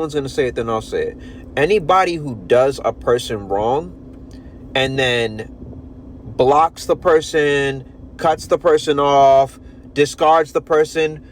Someone's gonna say it, then I'll say it. Anybody who does a person wrong and then blocks the person, cuts the person off, discards the person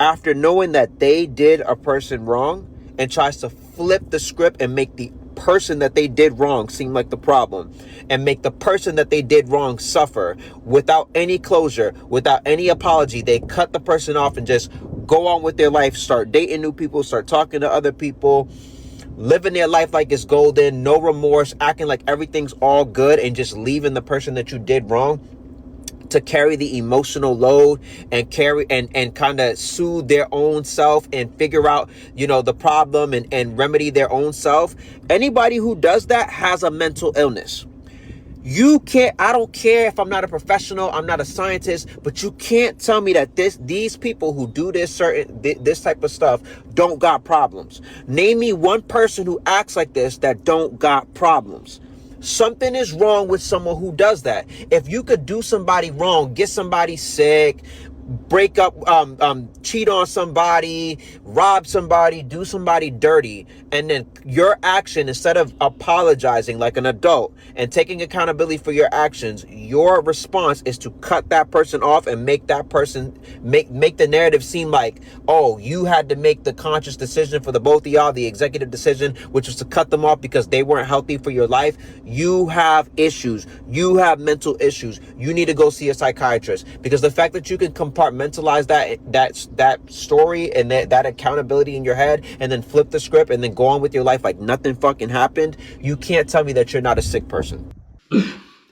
after knowing that they did a person wrong, and tries to flip the script and make the person that they did wrong seem like the problem, and make the person that they did wrong suffer without any closure, without any apology. They cut the person off and just go on with their life, start dating new people, start talking to other people, living their life like it's golden, no remorse, acting like everything's all good, and just leaving the person that you did wrong to carry the emotional load and carry and kind of soothe their own self and figure out, the problem and remedy their own self. Anybody who does that has a mental illness. You can't, I don't care if I'm not a professional, I'm not a scientist, but you can't tell me that these people who do this type of stuff don't got problems. Name me one person who acts like this that don't got problems. Something is wrong with someone who does that. If you could do somebody wrong, get somebody sick, break up, cheat on somebody, rob somebody, do somebody dirty, and then your action, instead of apologizing like an adult and taking accountability for your actions, your response is to cut that person off and make that person make the narrative seem like, oh, you had to make the conscious decision for the both of y'all, the executive decision, which was to cut them off because they weren't healthy for your life. You have issues. You have mental issues. You need to go see a psychiatrist, because the fact that you can compartmentalize that story and that accountability in your head and then flip the script and then go on with your life like nothing fucking happened, you can't tell me that you're not a sick person.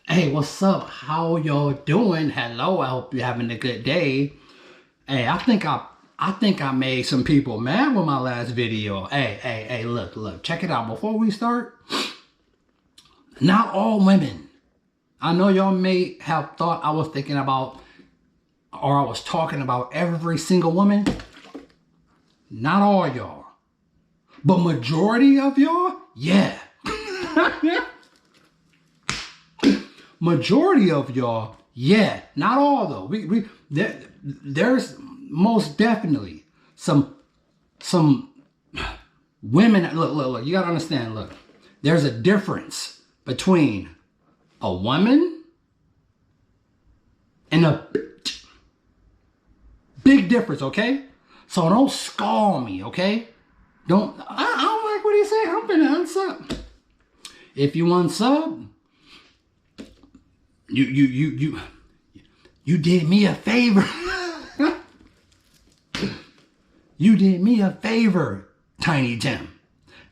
Hey, what's up? How y'all doing? Hello, I hope you're having a good day. Hey, I think I made some people mad with my last video. Hey, look, check it out. Before we start, not all women. I know y'all may have thought I was thinking about, or I was talking about every single woman. Not all y'all. But majority of y'all, yeah. Majority of y'all, yeah. Not all though. There's most definitely some women. Look. You gotta understand. Look, there's a difference between a woman and a bitch. Big difference, okay? So don't scold me, okay? I don't like what he said. I'm finna unsub. If you unsub, you did me a favor. You did me a favor, Tiny Tim.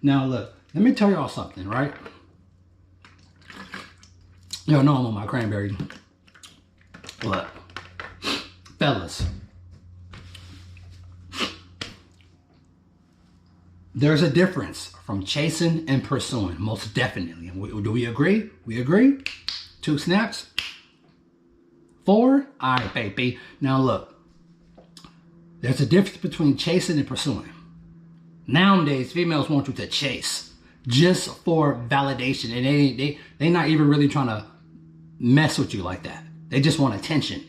Now look, let me tell y'all something, right? Y'all know I'm on my cranberry. Look, fellas. There's a difference from chasing and pursuing, most definitely. Do we agree? We agree? 2 snaps? 4? All right, baby. Now look, there's a difference between chasing and pursuing. Nowadays, females want you to chase just for validation, and they not even really trying to mess with you like that. They just want attention.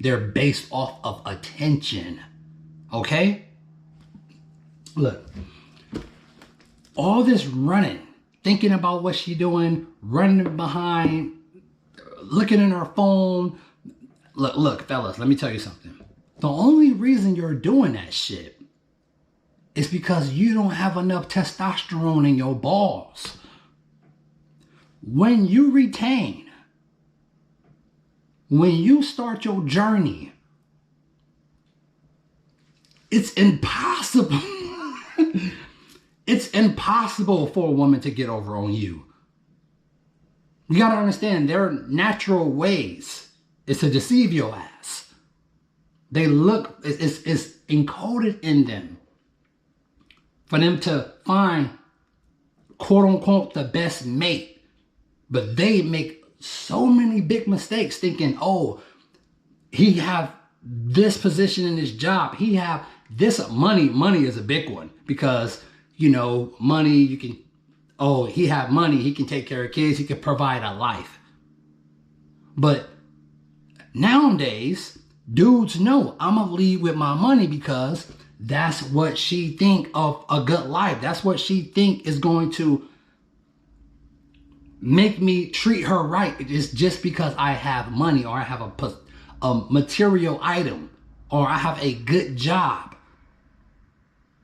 They're based off of attention. Okay? Look. All this running, thinking about what she doing, running behind, looking in her phone. Look, fellas, let me tell you something. The only reason you're doing that shit is because you don't have enough testosterone in your balls. When you retain, when you start your journey, it's impossible. It's impossible for a woman to get over on you. You gotta understand, their natural ways is to deceive your ass. They look, it's encoded in them for them to find, quote unquote, the best mate. But they make so many big mistakes thinking, oh, he have this position in his job. He have this money. Money is a big one because, money, you can, oh, he have money, he can take care of kids, he can provide a life. But nowadays, dudes know I'm gonna lead with my money because That's what she think of a good life. That's what she think is going to make me treat her right. It's just because I have money, or I have a material item, or I have a good job.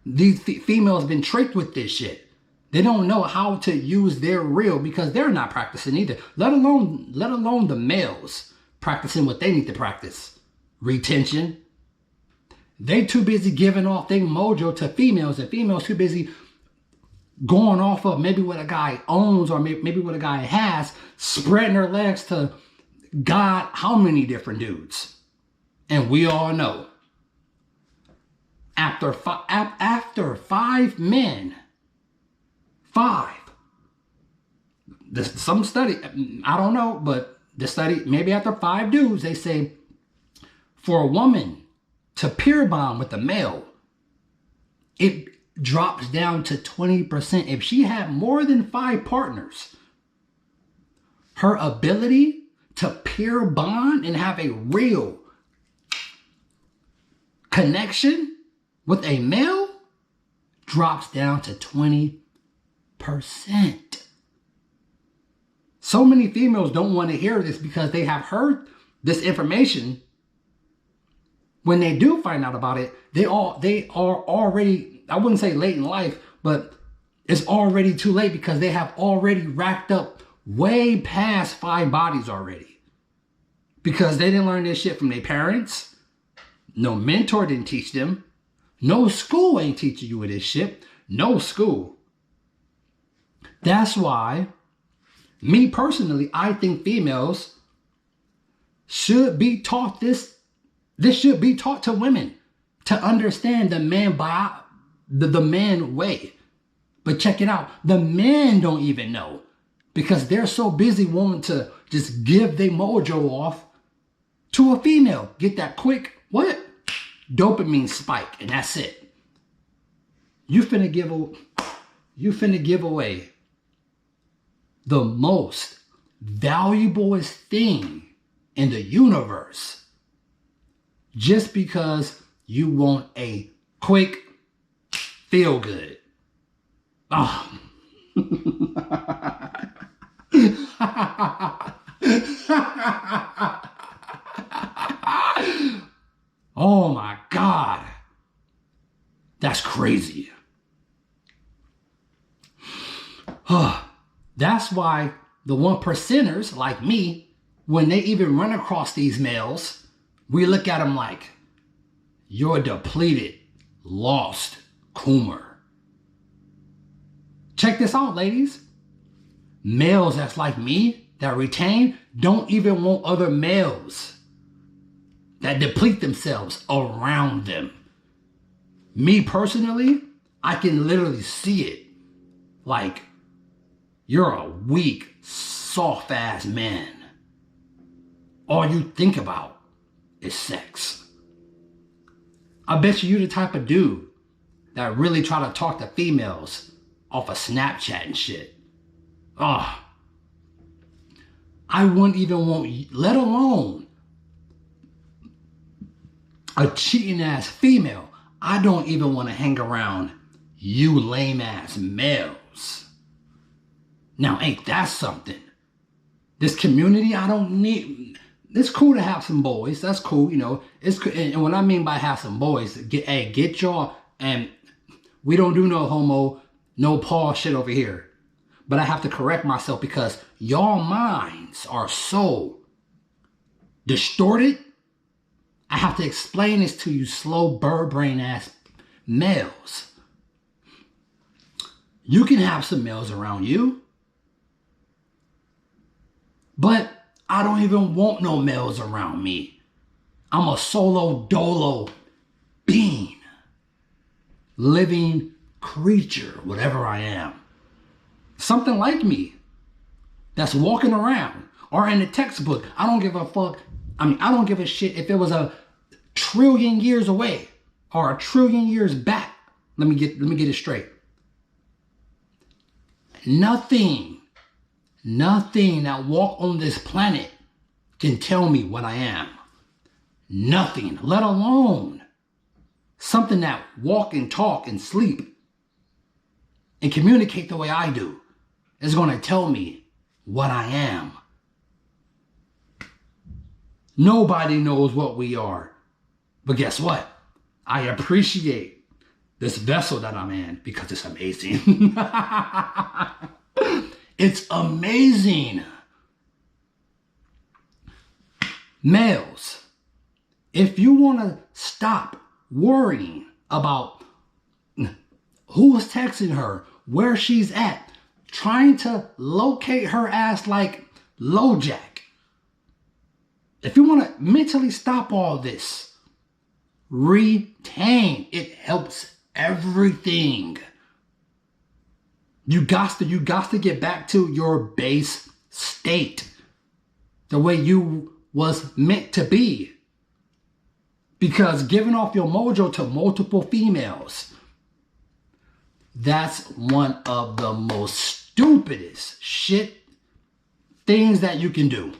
These females been tricked with this shit. They don't know how to use their real, because they're not practicing either. Let alone the males practicing what they need to practice. Retention. They too busy giving off their mojo to females, and females too busy going off of maybe what a guy owns, or maybe what a guy has, spreading their legs to God how many different dudes. And we all know, after 5 men, some study, I don't know, but the study, maybe after 5 dudes, they say for a woman to peer bond with a male, it drops down to 20%. If she had more than 5 partners, her ability to peer bond and have a real connection with a male drops down to 20%. So many females don't want to hear this because they have heard this information. When they do find out about it, they are already, I wouldn't say late in life, but it's already too late, because they have already racked up way past 5 bodies already. Because they didn't learn this shit from their parents. No mentor didn't teach them. No school ain't teaching you this shit. No school. That's why, me personally, I think females should be taught this. This should be taught to women to understand the man the man way. But check it out. The men don't even know, because they're so busy wanting to just give their mojo off to a female. Get that quick, what? Dopamine spike, and that's it. You finna give away the most valuablest thing in the universe, just because you want a quick feel good. Oh. Oh my God. That's crazy. That's why the 1%ers like me, when they even run across these males, we look at them like, you're depleted, lost, coomer. Check this out, ladies. Males that's like me, that retain, don't even want other males that deplete themselves around them. Me personally, I can literally see it. Like, you're a weak, soft-ass man. All you think about is sex. I bet you're the type of dude that really try to talk to females off of Snapchat and shit. I wouldn't even want, let alone a cheating ass female. I don't even want to hang around you lame ass males. Now, ain't that something? This community, I don't need. It's cool to have some boys. That's cool, you know. It's and what I mean by have some boys, get y'all, and we don't do no homo, no Paul shit over here. But I have to correct myself, because y'all minds are so distorted. I have to explain this to you slow bird brain ass males. You can have some males around you, but I don't even want no males around me. I'm a solo dolo being, living creature, whatever I am. Something like me that's walking around, or in the textbook. I don't give a fuck. I mean, I don't give a shit if it was a trillion years away or a trillion years back. Let me get it straight. Nothing that walk on this planet can tell me what I am. Nothing, let alone something that walk and talk and sleep and communicate the way I do is going to tell me what I am. Nobody knows what we are. But guess what? I appreciate this vessel that I'm in because it's amazing. It's amazing. Males, if you want to stop worrying about who's texting her, where she's at, trying to locate her ass like LoJack. If you want to mentally stop all this, retain. It helps everything. You got to get back to your base state, the way you was meant to be. Because giving off your mojo to multiple females, that's one of the most stupidest things that you can do.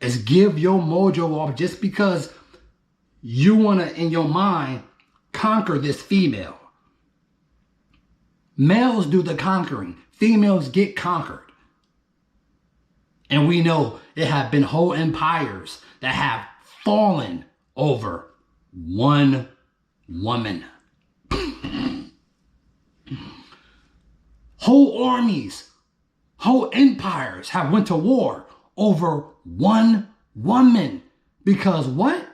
Is give your mojo off just because you want to, in your mind, conquer this female. Males do the conquering. Females get conquered. And we know there have been whole empires that have fallen over one woman. Whole armies, whole empires have went to war over one woman. Because what?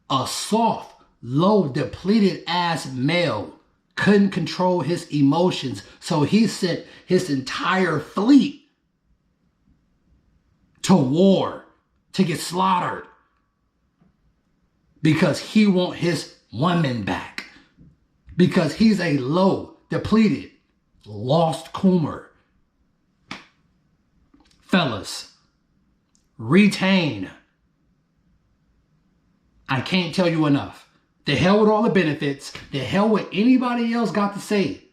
A soft, low, depleted ass male couldn't control his emotions. So he sent his entire fleet to war to get slaughtered. Because he want his woman back. Because he's a low, depleted, lost coomer. Fellas, retain. I can't tell you enough. The hell with all the benefits. The hell with anybody else got to say.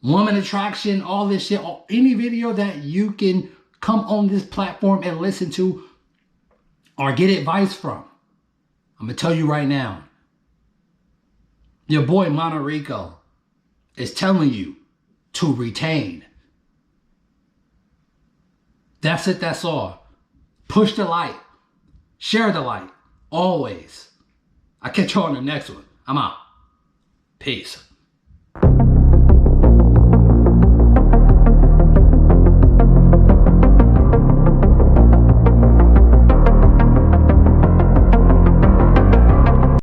Woman attraction, all this shit. Any video that you can come on this platform and listen to or get advice from. I'm going to tell you right now. Your boy Monterico is telling you to retain. That's it, that's all. Push the light. Share the light. Always. I'll catch you on the next one. I'm out. Peace.